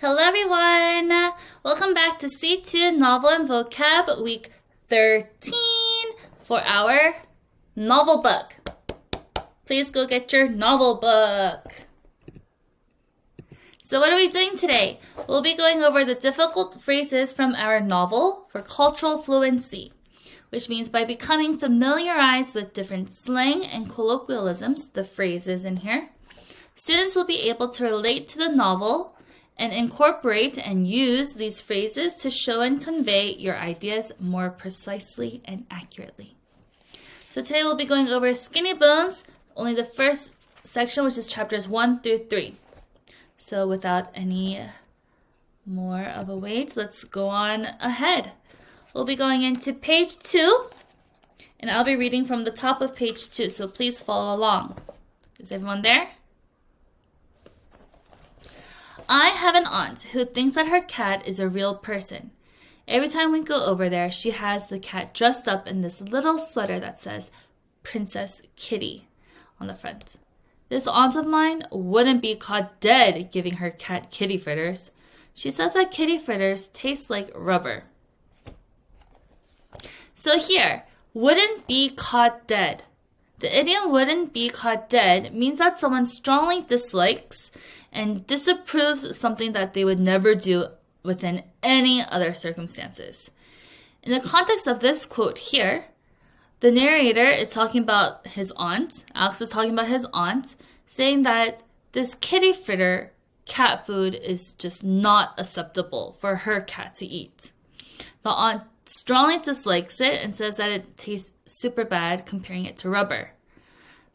Hello everyone! Welcome back to C2 Novel and Vocab Week 13 for our novel book. Please go get your novel book. So what are we doing today? We'll be going over the difficult phrases from our novel for cultural fluency, which means by becoming familiarized with different slang and colloquialisms, the phrases in here, students will be able to relate to the novel and incorporate and use these phrases to show and convey your ideas more precisely and accurately. So today we'll be going over Skinnybones, only the first section, which is chapters 1 through 3. So without any more of a wait, let's go on ahead. We'll be going into page 2, and I'll be reading from the top of page 2, so please follow along. Is everyone there? I have an aunt who thinks that her cat is a real person. Every time we go over there, she has the cat dressed up in this little sweater that says Princess Kitty on the front. This aunt of mine wouldn't be caught dead giving her cat kitty fritters. She says that kitty fritters taste like rubber. So here, wouldn't be caught dead. The idiom wouldn't be caught dead means that someone strongly dislikes and disapproves something that they would never do within any other circumstances. In the context of this quote here, the narrator is talking about his aunt. Alex is talking about his aunt, saying that this kitty fritter cat food is just not acceptable for her cat to eat. The aunt strongly dislikes it and says that it tastes super bad, comparing it to rubber.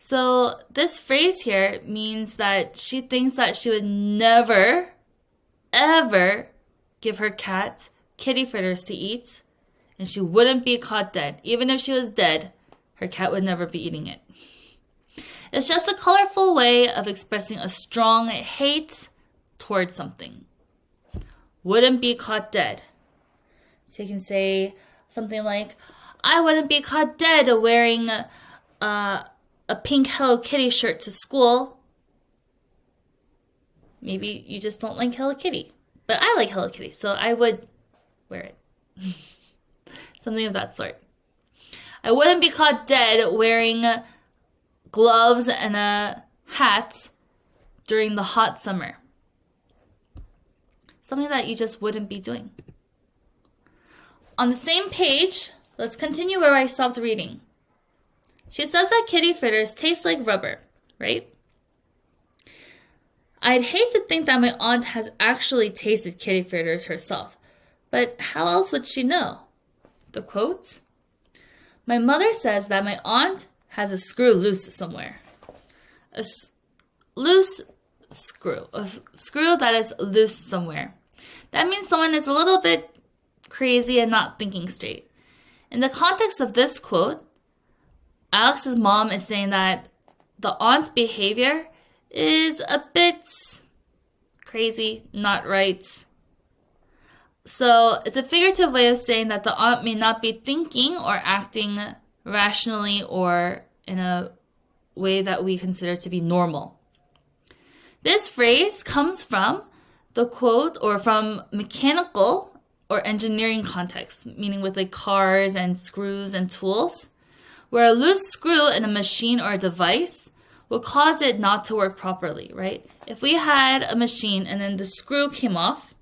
So this phrase here means that she thinks that she would never, ever give her cat kitty fritters to eat, and she wouldn't be caught dead. Even if she was dead, her cat would never be eating it. It's just a colorful way of expressing a strong hate towards something. Wouldn't be caught dead. So you can say something like, I wouldn't be caught dead wearing a pink Hello Kitty shirt to school. Maybe you just don't like Hello Kitty. But I like Hello Kitty, so I would wear it. Something of that sort. I wouldn't be caught dead wearing gloves and a hat during the hot summer. Something that you just wouldn't be doing. On the same page, let's continue where I stopped reading. She says that kitty fritters taste like rubber, right? I'd hate to think that my aunt has actually tasted kitty fritters herself, but how else would she know? The quote, my mother says that my aunt has a screw loose somewhere. A screw that is loose somewhere. That means someone is a little bit crazy and not thinking straight. In the context of this quote, Alex's mom is saying that the aunt's behavior is a bit crazy, not right. So it's a figurative way of saying that the aunt may not be thinking or acting rationally or in a way that we consider to be normal. This phrase comes from the quote or from mechanical or engineering context, meaning with like cars and screws and tools, where a loose screw in a machine or a device will cause it not to work properly, right? If we had a machine and then the screw came off,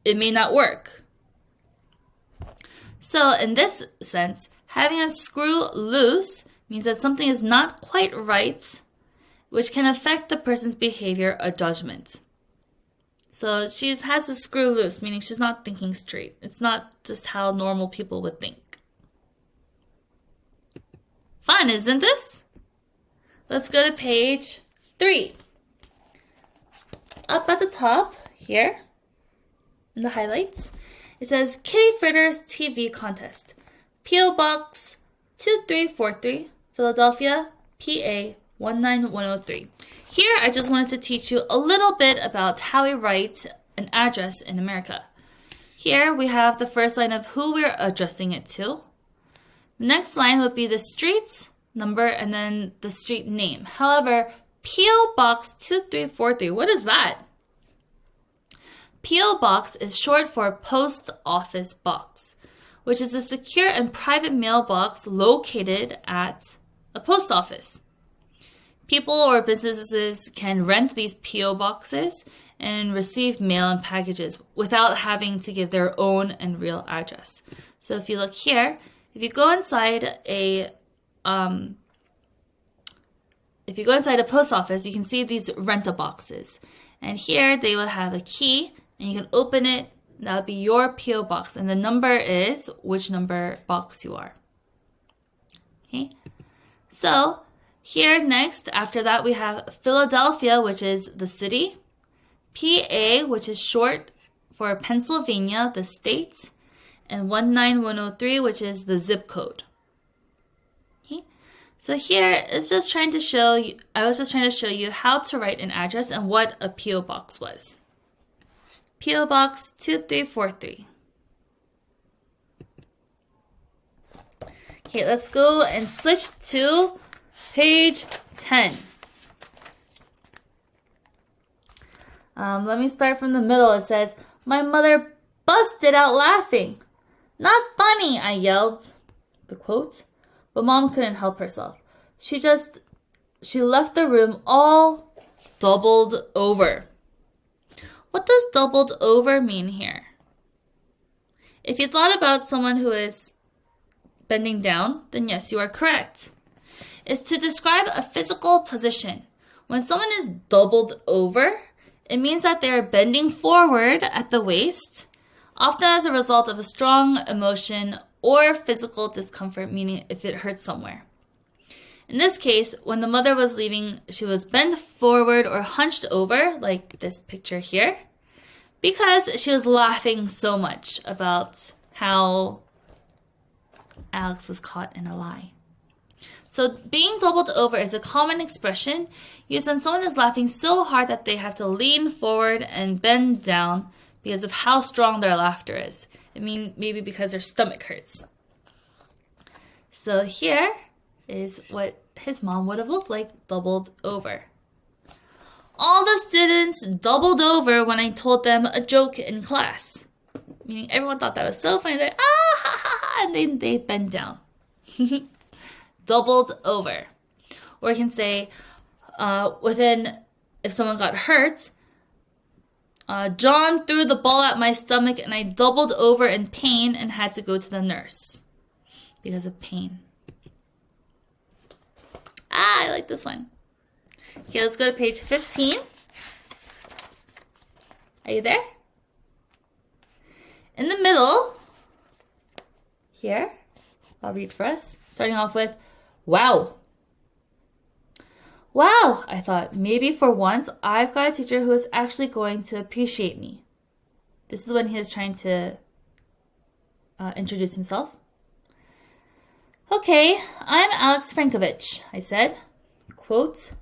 it may not work. So in this sense, having a screw loose means that something is not quite right, which can affect the person's behavior or judgment. So she has the screw loose, meaning she's not thinking straight. It's not just how normal people would think. Fun, isn't this? Let's go to page 3. Up at the top here, in the highlights, it says Kitty Fritters TV Contest. P.O. Box 2343, Philadelphia, PA 19103. Here, I just wanted to teach you a little bit about how we write an address in America. Here, we have the first line of who we're addressing it to. The next line would be the street number and then the street name. However, P.O. Box 2343, what is that? P.O. box is short for post office box, which is a secure and private mailbox located at a post office. People or businesses can rent these P.O. boxes and receive mail and packages without having to give their own and real address. So if you look here, if you go inside a post office, you can see these rental boxes. And here they will have a key, and you can open it. That would be your P.O. box. And the number is which number box you are. Okay. So here next, after that, we have Philadelphia, which is the city. PA, which is short for Pennsylvania, the state. And 19103, which is the zip code. Okay. So here it's just trying to show you, I was just trying to show you how to write an address and what a P.O. box was. P.O. Box 2343. Okay, let's go and switch to page 10. Let me start from the middle. It says, my mother busted out laughing. Not funny, I yelled. The quote. But Mom couldn't help herself. She left the room all doubled over. What does doubled over mean here? If you thought about someone who is bending down, then yes, you are correct. It's to describe a physical position. When someone is doubled over, it means that they are bending forward at the waist, often as a result of a strong emotion or physical discomfort, meaning if it hurts somewhere. In this case, when the mother was leaving, she was bent forward or hunched over, like this picture here, because she was laughing so much about how Alex was caught in a lie. So being doubled over is a common expression used when someone is laughing so hard that they have to lean forward and bend down because of how strong their laughter is. I mean, maybe because their stomach hurts. So here is what his mom would have looked like doubled over. All the students doubled over when I told them a joke in class. Meaning everyone thought that was so funny. They're ah ha ha ha, and they bent down. Doubled over. Or you can say, if someone got hurt, John threw the ball at my stomach and I doubled over in pain and had to go to the nurse because of pain. I like this one. Okay, let's go to page 15. Are you there? In the middle, here, I'll read for us, starting off with, wow. Wow, I thought, maybe for once I've got a teacher who is actually going to appreciate me. This is when he was trying to introduce himself. Okay, I'm Alex Frankovich, I said. Quote,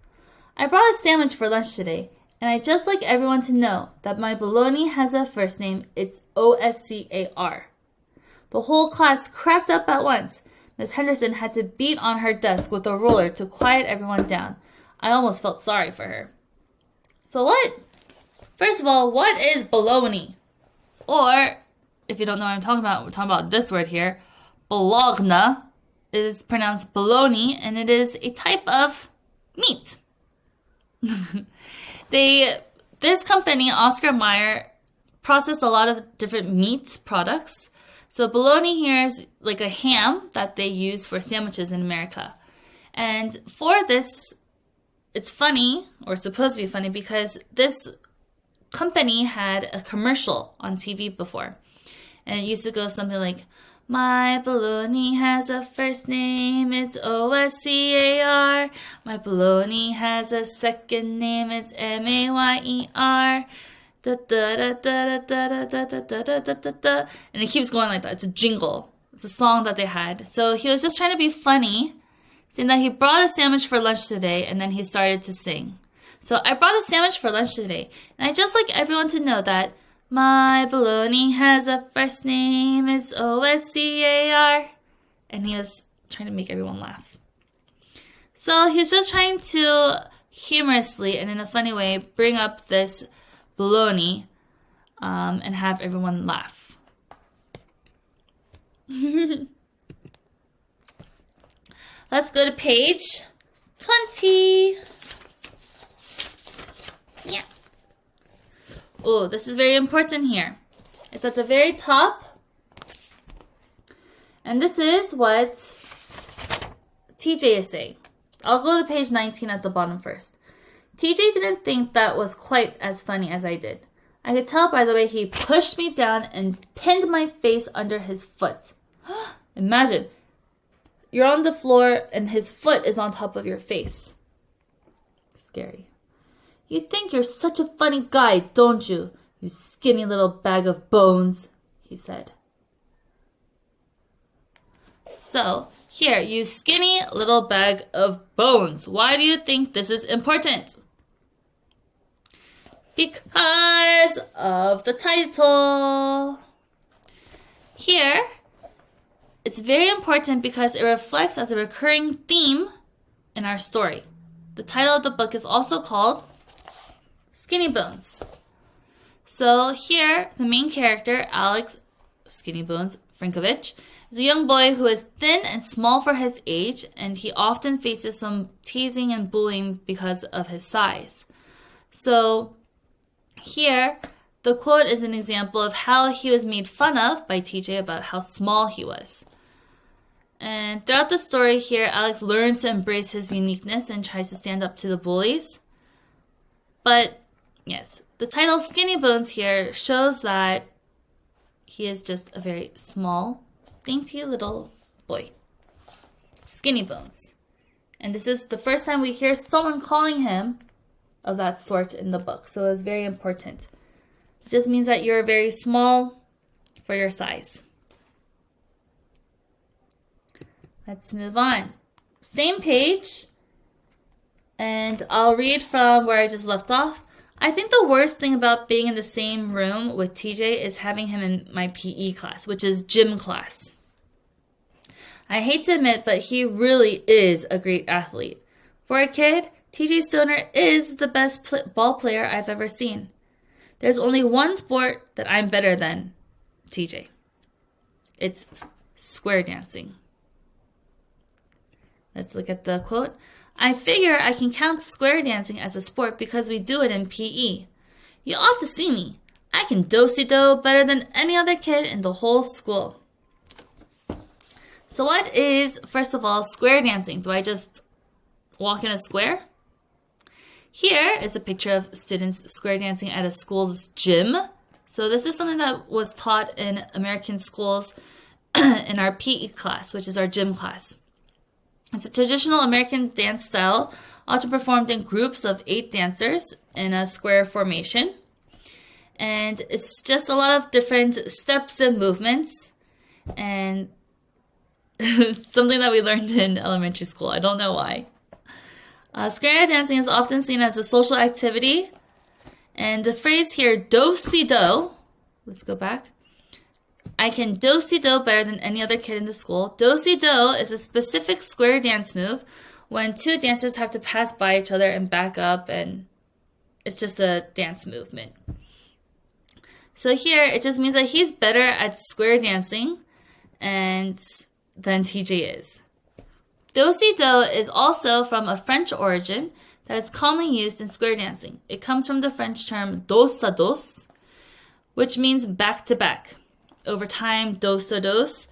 I brought a sandwich for lunch today, and I'd just like everyone to know that my bologna has a first name. It's Oscar. The whole class cracked up at once. Miss Henderson had to beat on her desk with a ruler to quiet everyone down. I almost felt sorry for her. So what? First of all, what is bologna? Or, if you don't know what I'm talking about, we're talking about this word here. Bologna is pronounced bologna, and it is a type of meat. This company, Oscar Mayer, processed a lot of different meat products. So bologna here is like a ham that they use for sandwiches in America. And for this, it's funny, or supposed to be funny, because this company had a commercial on TV before. And it used to go something like, my bologna has a first name, it's Oscar. My bologna has a second name, it's Mayer. Da, da, da, da, da, da, da, da, da, da, da. And it keeps going like that. It's a jingle. It's a song that they had. So he was just trying to be funny, saying that he brought a sandwich for lunch today, and then he started to sing. So I brought a sandwich for lunch today, and I'd just like everyone to know that my bologna has a first name, it's Oscar. And he was trying to make everyone laugh. So he's just trying to humorously and in a funny way bring up this bologna and have everyone laugh. Let's go to page 20. Yeah. Oh, this is very important here. It's at the very top. And this is what TJ is saying. I'll go to page 19 at the bottom first. TJ didn't think that was quite as funny as I did. I could tell by the way he pushed me down and pinned my face under his foot. Imagine, you're on the floor and his foot is on top of your face. Scary. You think you're such a funny guy, don't you? You skinny little bag of bones, he said. So, here, you skinny little bag of bones. Why do you think this is important? Because of the title. Here, it's very important because it reflects as a recurring theme in our story. The title of the book is also called Skinnybones. So here, the main character, Alex Skinnybones Frankovich, is a young boy who is thin and small for his age, and he often faces some teasing and bullying because of his size. So here, the quote is an example of how he was made fun of by TJ about how small he was. And throughout the story here, Alex learns to embrace his uniqueness and tries to stand up to the bullies. But yes, the title Skinnybones here shows that he is just a very small, dainty little boy. Skinnybones. And this is the first time we hear someone calling him of that sort in the book. So it's very important. It just means that you're very small for your size. Let's move on. Same page. And I'll read from where I just left off. I think the worst thing about being in the same room with TJ is having him in my PE class, which is gym class. I hate to admit, but he really is a great athlete. For a kid, TJ Stoner is the best ball player I've ever seen. There's only one sport that I'm better than TJ. It's square dancing. Let's look at the quote. I figure I can count square dancing as a sport because we do it in PE. You ought to see me. I can do-si-do better than any other kid in the whole school. So what is, first of all, square dancing? Do I just walk in a square? Here is a picture of students square dancing at a school's gym. So this is something that was taught in American schools in our PE class, which is our gym class. It's a traditional American dance style, often performed in groups of 8 dancers in a square formation. And it's just a lot of different steps and movements. And something that we learned in elementary school. I don't know why. Square dancing is often seen as a social activity. And the phrase here, do-si-do, let's go back. I can do-si-do better than any other kid in the school. Do-si-do is a specific square dance move when 2 dancers have to pass by each other and back up, and it's just a dance movement. So here, it just means that he's better at square dancing than TJ is. Do-si-do is also from a French origin that is commonly used in square dancing. It comes from the French term dos à dos, which means back to back. Over time, dos à dos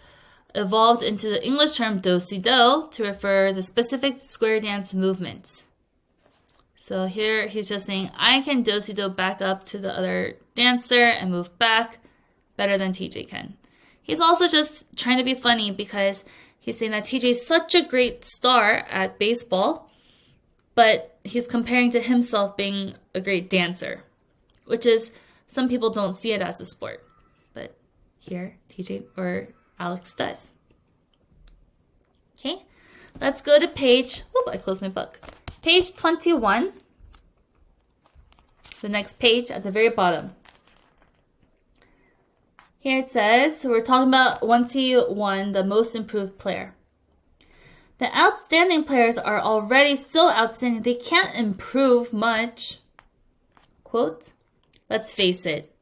evolved into the English term do-si-do to refer to the specific square dance movement. So here he's just saying, I can do-si-do back up to the other dancer and move back better than TJ can. He's also just trying to be funny because he's saying that TJ is such a great star at baseball, but he's comparing to himself being a great dancer, which is, some people don't see it as a sport. But here, TJ or Alex does. Okay, let's go to page, I closed my book. Page 21, the next page at the very bottom. Here it says, we're talking about once he won the most improved player. The outstanding players are already so outstanding they can't improve much. Quote, let's face it,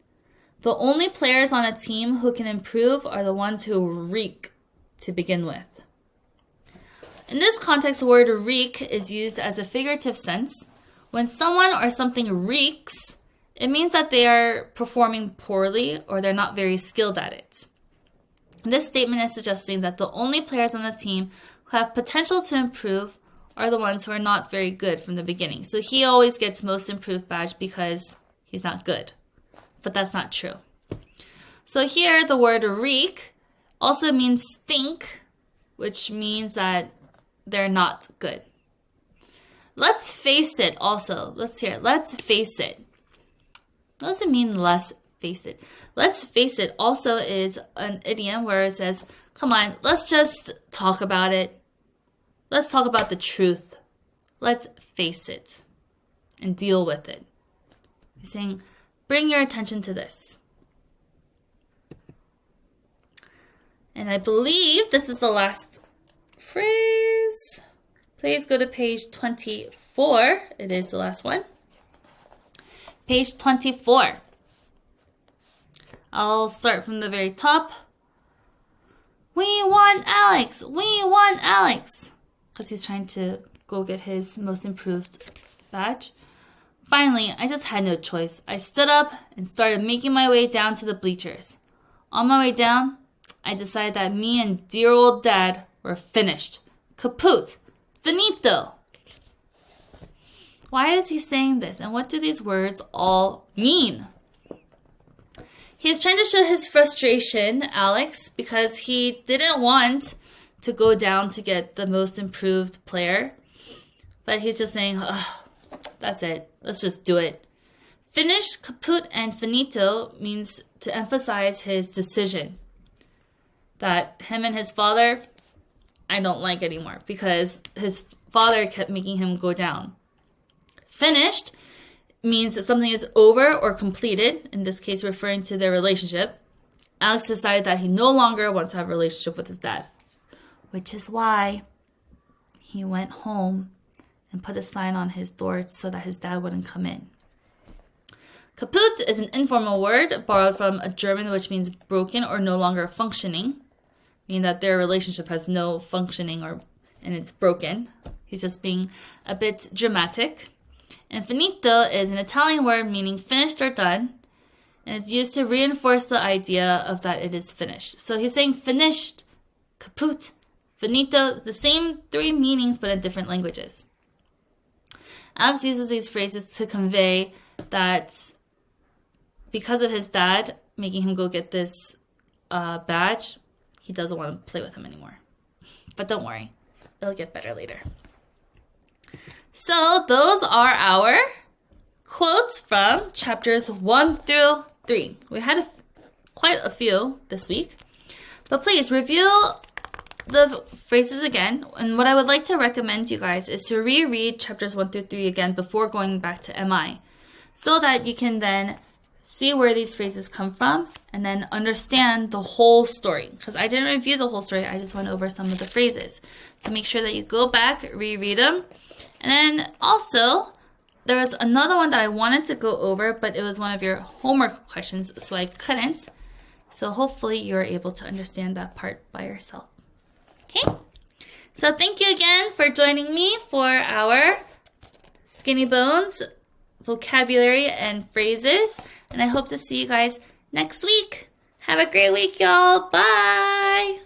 The only players on a team who can improve are the ones who reek to begin with. In this context, the word reek is used as a figurative sense. When someone or something reeks, it means that they are performing poorly or they're not very skilled at it. This statement is suggesting that the only players on the team who have potential to improve are the ones who are not very good from the beginning. So he always gets most improved badge because he's not good. But that's not true. So here the word reek also means stink, which means that they're not good. Let's face it also. Let's hear it. Let's face it. What does it mean, let's face it? Let's face it also is an idiom where it says, come on, let's just talk about it. Let's talk about the truth. Let's face it and deal with it. He's saying, bring your attention to this. And I believe this is the last phrase. Please go to page 24. It is the last one. Page 24. I'll start from the very top. We want Alex. We want Alex. Because he's trying to go get his most improved badge. Finally, I just had no choice. I stood up and started making my way down to the bleachers. On my way down, I decided that me and dear old dad were finished. Kaput. Finito. Why is he saying this? And what do these words all mean? He's trying to show his frustration, Alex, because he didn't want to go down to get the most improved player. But he's just saying, oh, that's it. Let's just do it. Finished, kaput, and finito means to emphasize his decision. That him and his father, I don't like anymore because his father kept making him go down. Finished means that something is over or completed, in this case referring to their relationship. Alex decided that he no longer wants to have a relationship with his dad, which is why he went home and put a sign on his door so that his dad wouldn't come in. Kaput is an informal word borrowed from a German which means broken or no longer functioning, meaning that their relationship has no functioning and it's broken. He's just being a bit dramatic. And finito is an Italian word meaning finished or done, and it's used to reinforce the idea of that it is finished. So he's saying finished, kaput, finito, the same three meanings but in different languages. Alex uses these phrases to convey that because of his dad making him go get this badge, he doesn't want to play with him anymore. But don't worry, it'll get better later. So those are our quotes from chapters 1 through 3. We had quite a few this week. But please review the phrases again. And what I would like to recommend you guys is to reread chapters 1 through 3 again before going back to MI. So that you can then see where these phrases come from and then understand the whole story. Because I didn't review the whole story, I just went over some of the phrases. So make sure that you go back, reread them. And then also, there was another one that I wanted to go over, but it was one of your homework questions, so I couldn't. So hopefully you're able to understand that part by yourself. Okay? So thank you again for joining me for our Skinnybones vocabulary and phrases. And I hope to see you guys next week. Have a great week, y'all. Bye!